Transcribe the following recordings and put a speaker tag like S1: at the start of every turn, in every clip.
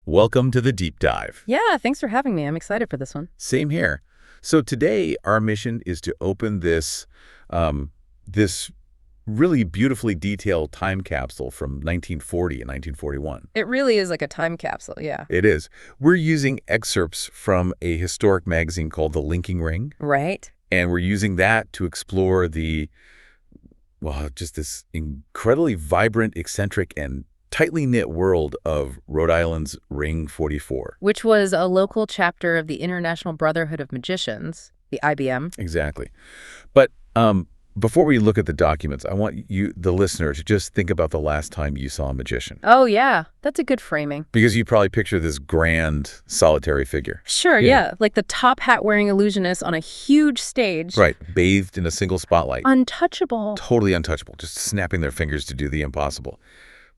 S1: Welcome to the deep dive.
S2: Yeah, thanks for having me. I'm excited for this one.
S1: Same here. So today our mission is to open this really beautifully detailed time capsule from 1940 and 1941.
S2: It really is like a time capsule, yeah.
S1: It is. We're using excerpts from a historic magazine called The Linking Ring.
S2: Right.
S1: And we're using that to explore just this incredibly vibrant, eccentric, and tightly knit world of Rhode Island's Ring 44.
S2: Which was a local chapter of the International Brotherhood of Magicians, the IBM.
S1: Exactly. But before we look at the documents, I want you, the listener, to just think about the last time you saw a magician.
S2: Oh, yeah. That's a good framing.
S1: Because you probably picture this grand, solitary figure.
S2: Sure, yeah. Like the top hat-wearing illusionist on a huge stage.
S1: Right. Bathed in a single spotlight.
S2: Untouchable.
S1: Totally untouchable. Just snapping their fingers to do the impossible.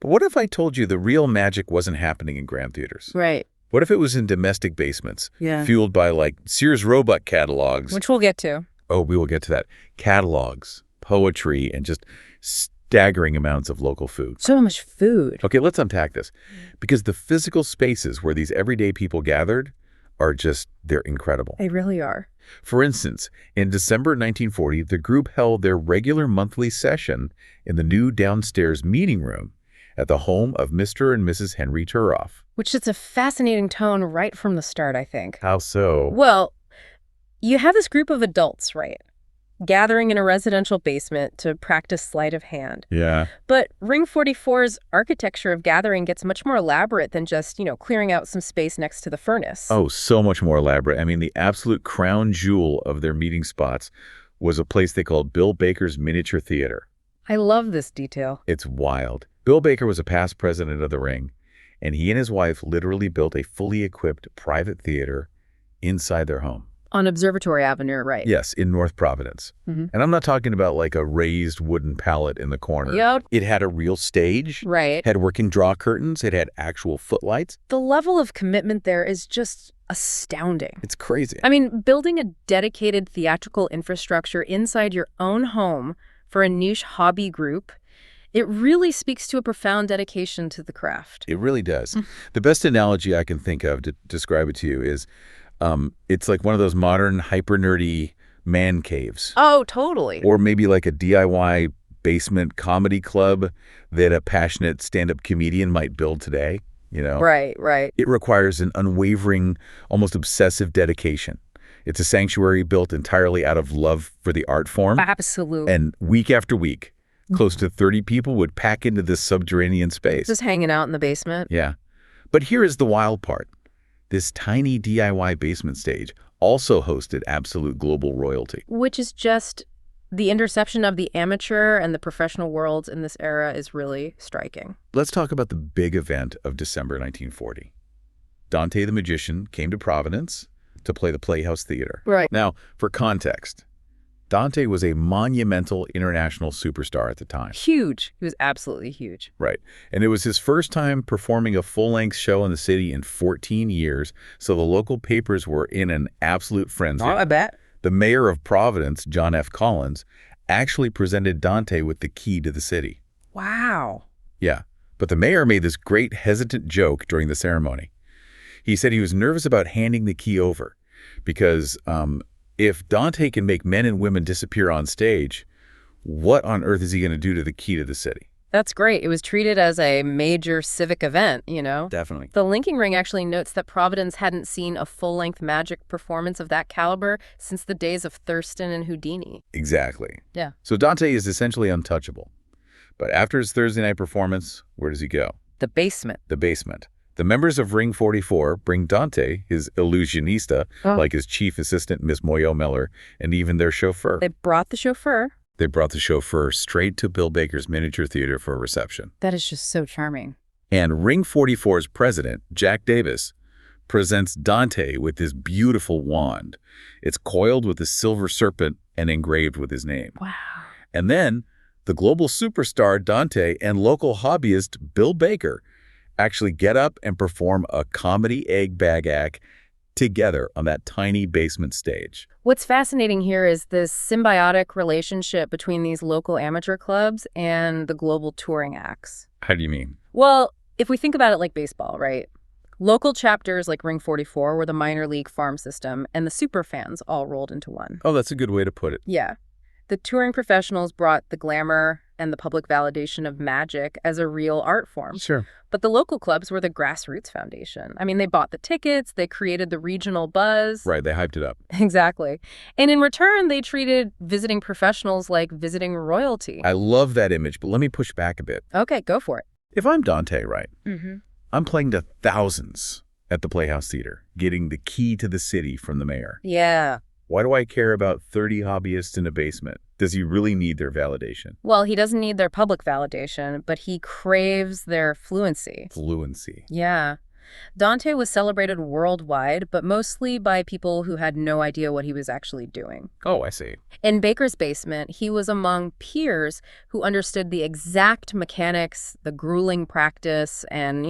S1: But what if I told you the real magic wasn't happening in grand theaters?
S2: Right.
S1: What if it was in domestic basements,
S2: Yeah.
S1: fueled by, like, Sears Roebuck catalogs?
S2: Which we'll get to.
S1: Oh, we will get to that. Catalogs, poetry, and just staggering amounts of local food.
S2: So much food.
S1: Okay, let's unpack this. Because the physical spaces where these everyday people gathered are they're incredible.
S2: They really are.
S1: For instance, in December 1940, the group held their regular monthly session in the new downstairs meeting room at the home of Mr. and Mrs. Henry Turoff.
S2: Which is a fascinating tone right from the start, I think.
S1: How so?
S2: Well, you have this group of adults, right? Gathering in a residential basement to practice sleight of hand.
S1: Yeah.
S2: But Ring 44's architecture of gathering gets much more elaborate than just, clearing out some space next to the furnace.
S1: Oh, so much more elaborate. I mean, the absolute crown jewel of their meeting spots was a place they called Bill Baker's Miniature Theater.
S2: I love this detail.
S1: It's wild. Bill Baker was a past president of the Ring, and he and his wife literally built a fully equipped private theater inside their home.
S2: On Observatory Avenue, right?
S1: Yes, in North Providence.
S2: Mm-hmm.
S1: And I'm not talking about like a raised wooden pallet in the corner.
S2: Yep.
S1: It had a real stage.
S2: Right.
S1: Had working draw curtains. It had actual footlights.
S2: The level of commitment there is just astounding.
S1: It's crazy.
S2: I mean, building a dedicated theatrical infrastructure inside your own home for a niche hobby group, it really speaks to a profound dedication to the craft.
S1: It really does. The best analogy I can think of to describe it to you is it's like one of those modern hyper-nerdy man caves.
S2: Oh, totally.
S1: Or maybe like a DIY basement comedy club that a passionate stand-up comedian might build today,
S2: Right, right.
S1: It requires an unwavering, almost obsessive dedication. It's a sanctuary built entirely out of love for the art form.
S2: Absolutely.
S1: And week after week, close to 30 people would pack into this subterranean space.
S2: Just hanging out in the basement.
S1: Yeah. But here is the wild part. This tiny DIY basement stage also hosted absolute global royalty.
S2: Which is just the intersection of the amateur and the professional worlds in this era is really striking.
S1: Let's talk about the big event of December 1940. Dante the Magician came to Providence to play the Playhouse Theater.
S2: Right.
S1: Now, for context, Dante was a monumental international superstar at the time.
S2: Huge. He was absolutely huge.
S1: Right. And it was his first time performing a full-length show in the city in 14 years, so the local papers were in an absolute frenzy.
S2: Oh, I bet.
S1: The mayor of Providence, John F. Collins, actually presented Dante with the key to the city.
S2: Wow.
S1: Yeah. But the mayor made this great hesitant joke during the ceremony. He said he was nervous about handing the key over because if Dante can make men and women disappear on stage, what on earth is he going to do to the key to the city?
S2: That's great. It was treated as a major civic event,
S1: Definitely.
S2: The Linking Ring actually notes that Providence hadn't seen a full-length magic performance of that caliber since the days of Thurston and Houdini.
S1: Exactly.
S2: Yeah.
S1: So Dante is essentially untouchable. But after his Thursday night performance, where does he go?
S2: The basement.
S1: The basement. The members of Ring 44 bring Dante, his illusionista, like his chief assistant, Miss Moyo Miller, and even their chauffeur.
S2: They brought the chauffeur.
S1: They brought the chauffeur straight to Bill Baker's Miniature Theater for a reception.
S2: That is just so charming.
S1: And Ring 44's president, Jack Davis, presents Dante with this beautiful wand. It's coiled with a silver serpent and engraved with his name.
S2: Wow.
S1: And then the global superstar Dante and local hobbyist Bill Baker actually get up and perform a comedy egg bag act together on that tiny basement stage.
S2: What's fascinating here is this symbiotic relationship between these local amateur clubs and the global touring acts.
S1: How do you mean?
S2: Well, if we think about it like baseball, right? Local chapters like Ring 44 were the minor league farm system, and the super fans all rolled into one.
S1: Oh, that's a good way to put it.
S2: Yeah. The touring professionals brought the glamour and the public validation of magic as a real art form.
S1: Sure.
S2: But the local clubs were the grassroots foundation. I mean, they bought the tickets, they created the regional buzz.
S1: Right, they hyped it up.
S2: Exactly. And in return, they treated visiting professionals like visiting royalty.
S1: I love that image, but let me push back a bit.
S2: Okay, go for it.
S1: If I'm Dante, right,
S2: Mm-hmm.
S1: I'm playing to thousands at the Playhouse Theater, getting the key to the city from the mayor.
S2: Yeah.
S1: Why do I care about 30 hobbyists in a basement? Does he really need their validation?
S2: Well, he doesn't need their public validation, but he craves their fluency.
S1: Fluency.
S2: Yeah. Dante was celebrated worldwide, but mostly by people who had no idea what he was actually doing.
S1: Oh, I see.
S2: In Baker's basement, he was among peers who understood the exact mechanics, the grueling practice, and,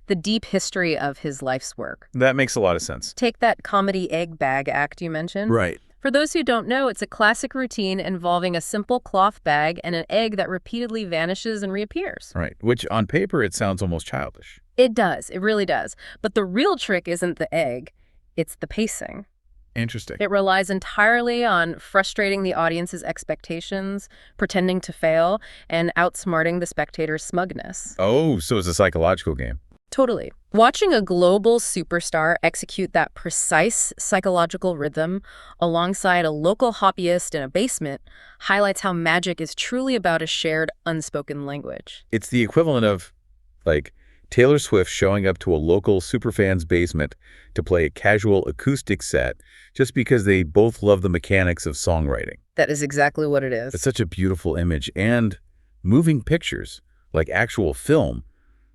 S2: the deep history of his life's work.
S1: That makes a lot of sense.
S2: Take that comedy egg bag act you mentioned.
S1: Right.
S2: For those who don't know, it's a classic routine involving a simple cloth bag and an egg that repeatedly vanishes and reappears.
S1: Right, which on paper it sounds almost childish.
S2: It does. It really does. But the real trick isn't the egg. It's the pacing.
S1: Interesting.
S2: It relies entirely on frustrating the audience's expectations, pretending to fail, and outsmarting the spectator's smugness.
S1: Oh, so it's a psychological game.
S2: Totally. Watching a global superstar execute that precise psychological rhythm alongside a local hobbyist in a basement highlights how magic is truly about a shared unspoken language.
S1: It's the equivalent of, like, Taylor Swift showing up to a local superfan's basement to play a casual acoustic set just because they both love the mechanics of songwriting.
S2: That is exactly what it is.
S1: It's such a beautiful image, and moving pictures, like actual film,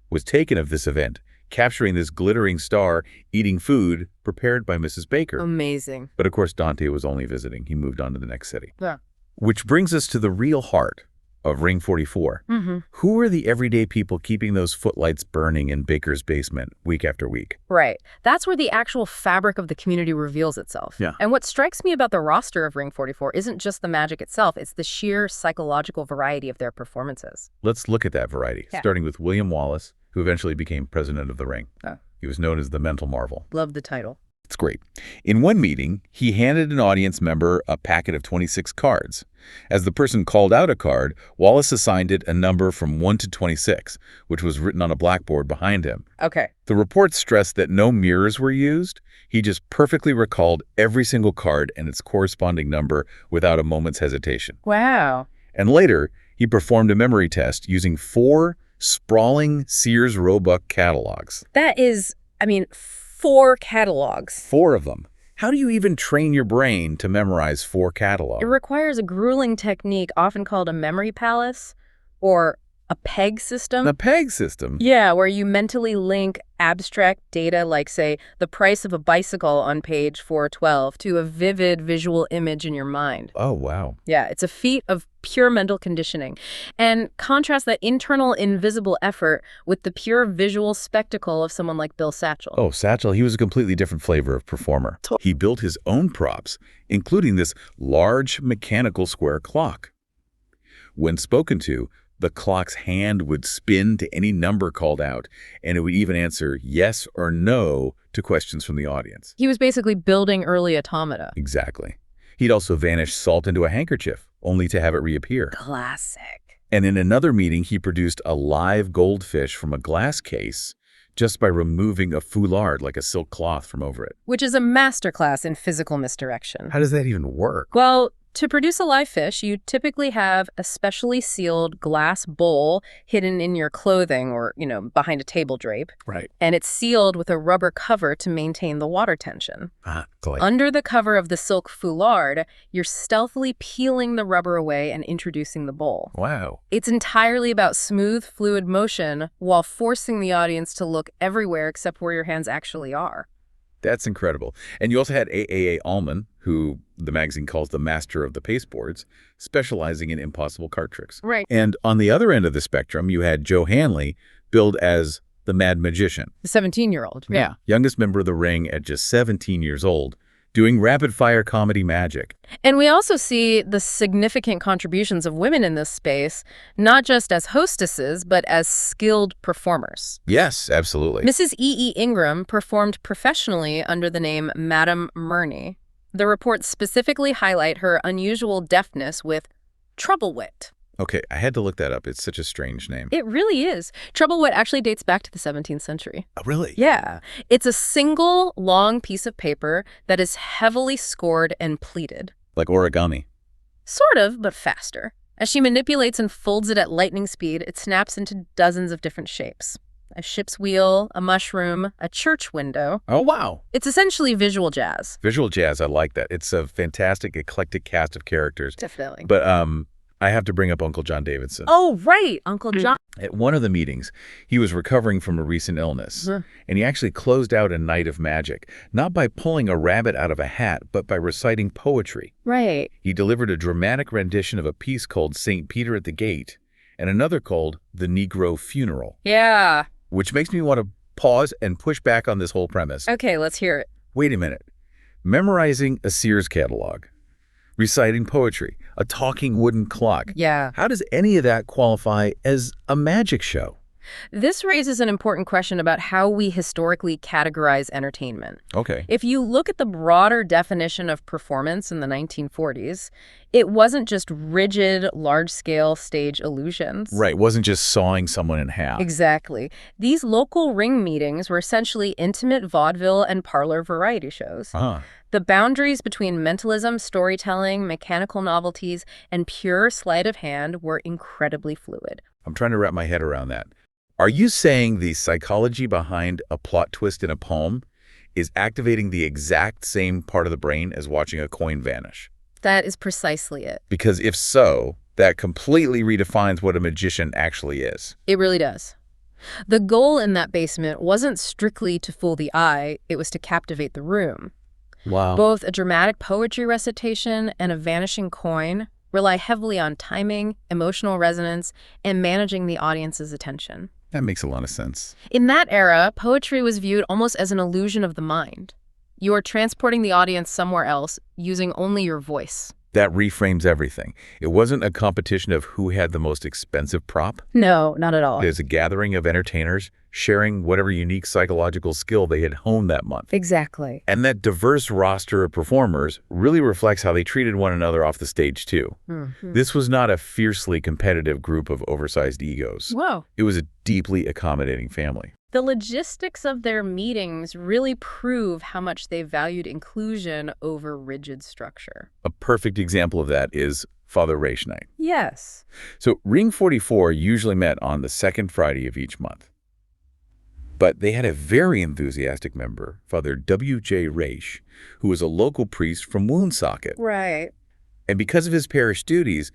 S1: was taken of this event, capturing this glittering star eating food prepared by Mrs. Baker.
S2: Amazing.
S1: But of course, Dante was only visiting. He moved on to the next city.
S2: Yeah.
S1: Which brings us to the real heart of Ring 44.
S2: Mm-hmm.
S1: Who are the everyday people keeping those footlights burning in Baker's basement week after week?
S2: Right. That's where the actual fabric of the community reveals itself.
S1: Yeah.
S2: And what strikes me about the roster of Ring 44 isn't just the magic itself, it's the sheer psychological variety of their performances.
S1: Let's look at that variety, starting with William Wallace, who eventually became president of the Ring.
S2: Oh.
S1: He was known as the Mental Marvel.
S2: Love the title.
S1: It's great. In one meeting, he handed an audience member a packet of 26 cards. As the person called out a card, Wallace assigned it a number from 1 to 26, which was written on a blackboard behind him.
S2: Okay.
S1: The report stressed that no mirrors were used. He just perfectly recalled every single card and its corresponding number without a moment's hesitation.
S2: Wow.
S1: And later, he performed a memory test using 4 sprawling Sears Roebuck catalogs.
S2: That is, 4 catalogs.
S1: 4 of them. How do you even train your brain to memorize 4 catalogs?
S2: It requires a grueling technique often called a memory palace or a PEG system.
S1: The PEG system?
S2: Yeah, where you mentally link abstract data like, say, the price of a bicycle on page 412 to a vivid visual image in your mind.
S1: Oh, wow.
S2: Yeah, it's a feat of pure mental conditioning. And contrast that internal invisible effort with the pure visual spectacle of someone like Bill Satchel.
S1: Oh, Satchel, he was a completely different flavor of performer. He built his own props, including this large mechanical square clock. When spoken to, the clock's hand would spin to any number called out, and it would even answer yes or no to questions from the audience.
S2: He was basically building early automata.
S1: Exactly. He'd also vanish salt into a handkerchief, only to have it reappear.
S2: Classic.
S1: And in another meeting, he produced a live goldfish from a glass case just by removing a foulard, like a silk cloth, from over it.
S2: Which is a masterclass in physical misdirection.
S1: How does that even work?
S2: Well, to produce a live fish, you typically have a specially sealed glass bowl hidden in your clothing or, behind a table drape.
S1: Right.
S2: And it's sealed with a rubber cover to maintain the water tension.
S1: Cool.
S2: Under the cover of the silk foulard, you're stealthily peeling the rubber away and introducing the bowl.
S1: Wow.
S2: It's entirely about smooth, fluid motion while forcing the audience to look everywhere except where your hands actually are.
S1: That's incredible. And you also had A. Allman, who the magazine calls the master of the pasteboards, specializing in impossible card tricks.
S2: Right.
S1: And on the other end of the spectrum, you had Joe Hanley, billed as the Mad Magician.
S2: The 17-year-old. Yeah.
S1: Youngest member of the Ring at just 17 years old, doing rapid-fire comedy magic.
S2: And we also see the significant contributions of women in this space, not just as hostesses, but as skilled performers.
S1: Yes, absolutely.
S2: Mrs. E. Ingram performed professionally under the name Madame Murney. The reports specifically highlight her unusual deftness with troublewit.
S1: Okay, I had to look that up. It's such a strange name.
S2: It really is. Troublewit actually dates back to the 17th century.
S1: Oh, really?
S2: Yeah. It's a single, long piece of paper that is heavily scored and pleated.
S1: Like origami.
S2: Sort of, but faster. As she manipulates and folds it at lightning speed, it snaps into dozens of different shapes. A ship's wheel, a mushroom, a church window.
S1: Oh, wow.
S2: It's essentially visual jazz.
S1: Visual jazz, I like that. It's a fantastic, eclectic cast of characters.
S2: Definitely.
S1: But I have to bring up Uncle John Davidson.
S2: Oh, right, Uncle John.
S1: At one of the meetings, he was recovering from a recent illness, and he actually closed out a night of magic, not by pulling a rabbit out of a hat, but by reciting poetry.
S2: Right.
S1: He delivered a dramatic rendition of a piece called St. Peter at the Gate, and another called The Negro Funeral.
S2: Yeah.
S1: Which makes me want to pause and push back on this whole premise.
S2: Okay, let's hear it.
S1: Wait a minute. Memorizing a Sears catalog, reciting poetry, a talking wooden clock.
S2: Yeah.
S1: How does any of that qualify as a magic show?
S2: This raises an important question about how we historically categorize entertainment.
S1: Okay.
S2: If you look at the broader definition of performance in the 1940s, it wasn't just rigid, large-scale stage illusions.
S1: Right, it wasn't just sawing someone in half.
S2: Exactly. These local ring meetings were essentially intimate vaudeville and parlor variety shows. The boundaries between mentalism, storytelling, mechanical novelties, and pure sleight of hand were incredibly fluid.
S1: I'm trying to wrap my head around that. Are you saying the psychology behind a plot twist in a poem is activating the exact same part of the brain as watching a coin vanish?
S2: That is precisely it.
S1: Because if so, that completely redefines what a magician actually is.
S2: It really does. The goal in that basement wasn't strictly to fool the eye, it was to captivate the room.
S1: Wow.
S2: Both a dramatic poetry recitation and a vanishing coin rely heavily on timing, emotional resonance, and managing the audience's attention.
S1: That makes a lot of sense.
S2: In that era, poetry was viewed almost as an illusion of the mind. You are transporting the audience somewhere else using only your voice.
S1: That reframes everything. It wasn't a competition of who had the most expensive prop.
S2: No, not at all.
S1: There's a gathering of entertainers sharing whatever unique psychological skill they had honed that month.
S2: Exactly.
S1: And that diverse roster of performers really reflects how they treated one another off the stage, too. This was not a fiercely competitive group of oversized egos.
S2: Whoa.
S1: It was a deeply accommodating family.
S2: The logistics of their meetings really prove how much they valued inclusion over rigid structure.
S1: A perfect example of that is Father Race Night.
S2: Yes.
S1: So Ring 44 usually met on the second Friday of each month. But they had a very enthusiastic member, Father W.J. Race, who was a local priest from Woonsocket.
S2: Right.
S1: And because of his parish duties,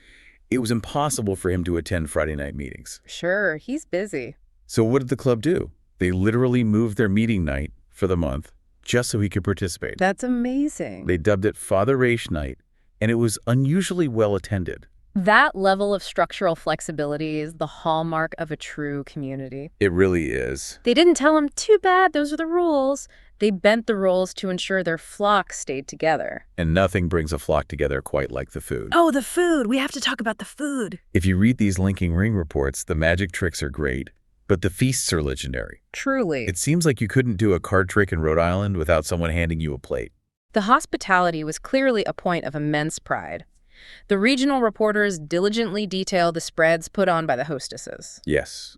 S1: it was impossible for him to attend Friday night meetings.
S2: Sure, he's busy.
S1: So what did the club do? They literally moved their meeting night for the month just so he could participate.
S2: That's amazing.
S1: They dubbed it Father Race Night, and it was unusually well attended.
S2: That level of structural flexibility is the hallmark of a true community.
S1: It really is.
S2: They didn't tell him, too bad, those are the rules. They bent the rules to ensure their flock stayed together.
S1: And nothing brings a flock together quite like the food.
S2: Oh, the food. We have to talk about the food.
S1: If you read these linking ring reports, the magic tricks are great. But the feasts are legendary.
S2: Truly.
S1: It seems like you couldn't do a card trick in Rhode Island without someone handing you a plate.
S2: The hospitality was clearly a point of immense pride. The regional reporters diligently detail the spreads put on by the hostesses.
S1: Yes.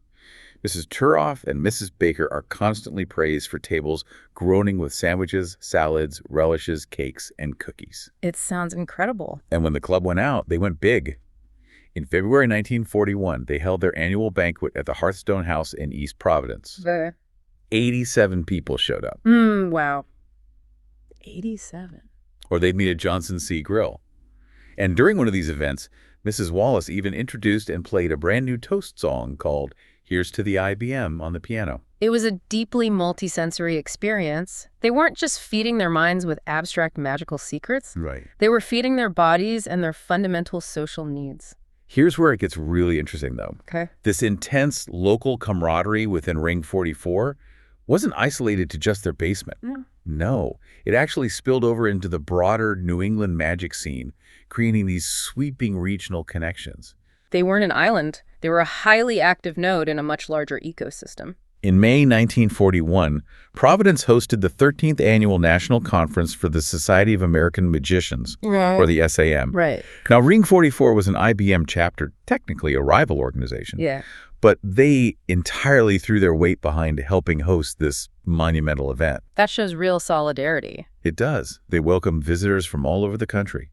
S1: Mrs. Turoff and Mrs. Baker are constantly praised for tables groaning with sandwiches, salads, relishes, cakes, and cookies.
S2: It sounds incredible.
S1: And when the club went out, they went big. In February 1941, they held their annual banquet at the Hearthstone House in East Providence. 87 people showed up.
S2: Wow. 87.
S1: Or they'd meet at Johnson C. Grill. And during one of these events, Mrs. Wallace even introduced and played a brand new toast song called Here's to the IBM on the piano.
S2: It was a deeply multisensory experience. They weren't just feeding their minds with abstract magical secrets.
S1: Right.
S2: They were feeding their bodies and their fundamental social needs.
S1: Here's where it gets really interesting, though.
S2: Okay.
S1: This intense local camaraderie within Ring 44 wasn't isolated to just their basement. No, it actually spilled over into the broader New England magic scene, creating these sweeping regional connections.
S2: They weren't an island. They were a highly active node in a much larger ecosystem.
S1: In May 1941, Providence hosted the 13th Annual National Conference for the Society of American Magicians, or the SAM.
S2: Right.
S1: Now, Ring 44 was an IBM chapter, technically a rival organization,
S2: Yeah.
S1: but they entirely threw their weight behind helping host this monumental event.
S2: That shows real solidarity.
S1: It does. They welcomed visitors from all over the country.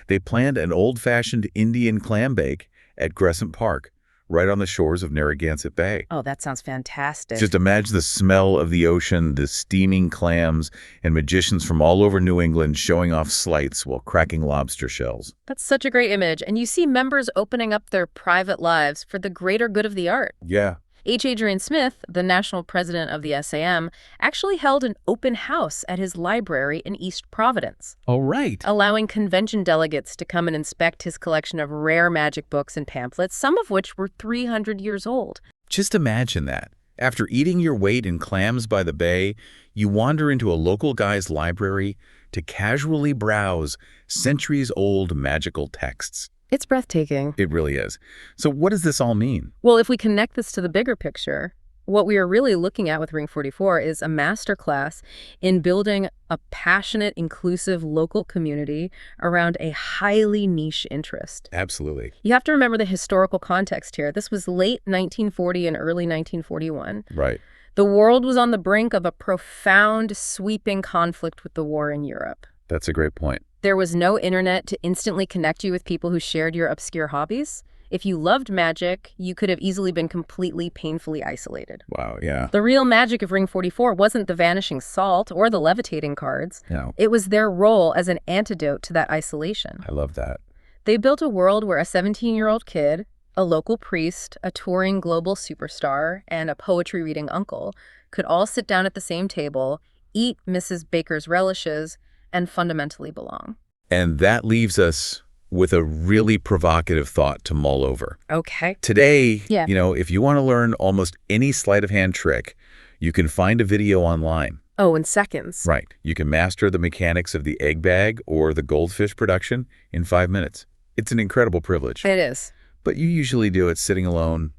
S1: They planned an old-fashioned Indian clam bake at Crescent Park, right on the shores of Narragansett Bay.
S2: Oh, that sounds fantastic.
S1: Just imagine the smell of the ocean, the steaming clams, and magicians from all over New England showing off sleights while cracking lobster shells.
S2: That's such a great image. And you see members opening up their private lives for the greater good of the art.
S1: Yeah.
S2: H. Adrian Smith, the national president of the SAM, actually held an open house at his library in East Providence,
S1: Oh, right.
S2: allowing convention delegates to come and inspect his collection of rare magic books and pamphlets, some of which were 300 years old.
S1: Just imagine that. After eating your weight in clams by the bay, you wander into a local guy's library to casually browse centuries-old magical texts.
S2: It's breathtaking.
S1: It really is. So what does this all mean?
S2: Well, if we connect this to the bigger picture, what we are really looking at with Ring 44 is a masterclass in building a passionate, inclusive local community around a highly niche interest.
S1: Absolutely.
S2: You have to remember the historical context here. This was late 1940 and early 1941.
S1: Right.
S2: The world was on the brink of a profound, sweeping conflict with the war in Europe.
S1: That's a great point.
S2: There was no internet to instantly connect you with people who shared your obscure hobbies. If you loved magic, you could have easily been completely painfully isolated.
S1: Wow, yeah.
S2: The real magic of Ring 44 wasn't the vanishing salt or the levitating cards.
S1: No,
S2: It was their role as an antidote to that isolation.
S1: I love that.
S2: They built a world where a 17-year-old kid, a local priest, a touring global superstar, and a poetry-reading uncle could all sit down at the same table, eat Mrs. Baker's relishes, and fundamentally belong.
S1: And that leaves us with a really provocative thought to mull over.
S2: Okay.
S1: Today,
S2: Yeah.
S1: if you want to learn almost any sleight of hand trick, you can find a video online.
S2: Oh, in seconds.
S1: Right. You can master the mechanics of the egg bag or the goldfish production in 5 minutes. It's an incredible privilege.
S2: It is.
S1: But you usually do it sitting alone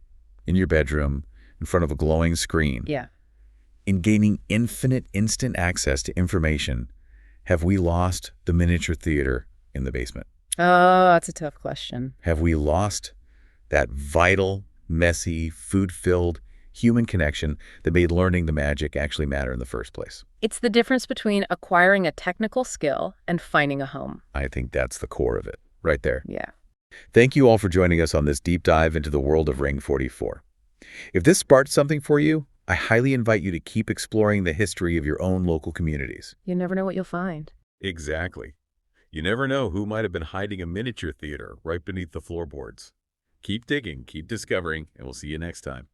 S1: in your bedroom in front of a glowing screen.
S2: Yeah.
S1: In gaining infinite instant access to information, have we lost the miniature theater in the basement?
S2: Oh, that's a tough question.
S1: Have we lost that vital, messy, food-filled human connection that made learning the magic actually matter in the first place?
S2: It's the difference between acquiring a technical skill and finding a home.
S1: I think that's the core of it, right there.
S2: Yeah.
S1: Thank you all for joining us on this deep dive into the world of Ring 44. If this sparked something for you, I highly invite you to keep exploring the history of your own local communities.
S2: You never know what you'll find.
S1: Exactly. You never know who might have been hiding a miniature theater right beneath the floorboards. Keep digging, keep discovering, and we'll see you next time.